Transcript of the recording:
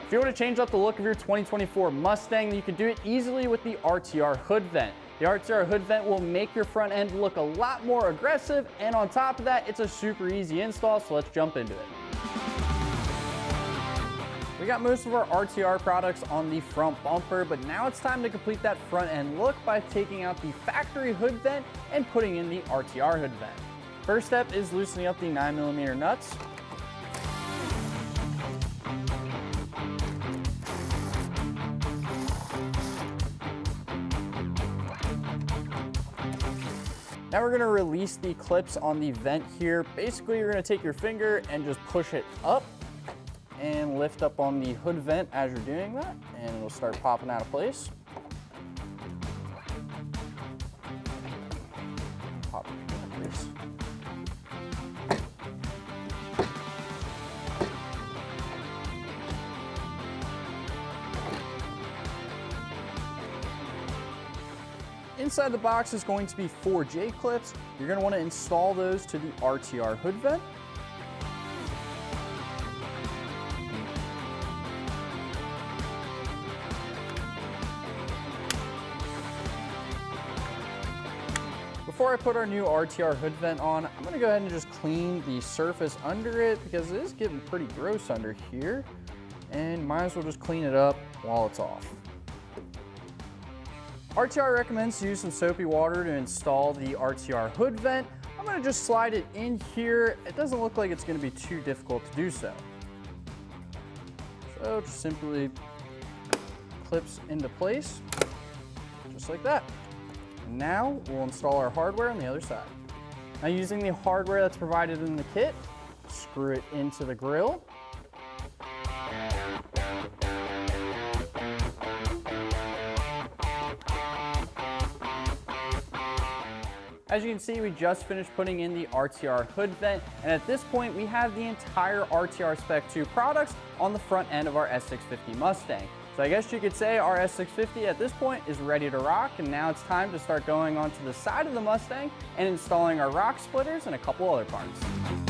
If you want to change up the look of your 2024 Mustang, then you can do it easily with the RTR hood vent. The RTR hood vent will make your front end look a lot more aggressive, and on top of that, it's a super easy install, so let's jump into it. We got most of our RTR products on the front bumper, but now it's time to complete that front end look by taking out the factory hood vent and putting in the RTR hood vent. First step is loosening up the 9mm nuts. Now we're going to release the clips on the vent here. Basically, you're going to take your finger and just push it up and lift up on the hood vent as you're doing that, and it'll start popping out of place. Pop it into place. Inside the box is going to be 4 J clips. You're going to want to install those to the RTR hood vent. Before I put our new RTR hood vent on, I'm going to go ahead and just clean the surface under it because it is getting pretty gross under here, and might as well just clean it up while it's off. RTR recommends to use some soapy water to install the RTR hood vent. I'm going to just slide it in here. It doesn't look like it's going to be too difficult to do so. So just simply clips into place, just like that. Now we'll install our hardware on the other side. Now, using the hardware that's provided in the kit, screw it into the grill. As you can see, we just finished putting in the RTR hood vent, and at this point we have the entire RTR Spec 2 products on the front end of our S650 Mustang. So I guess you could say our S650 at this point is ready to rock, and now it's time to start going onto the side of the Mustang and installing our rock splitters and a couple other parts.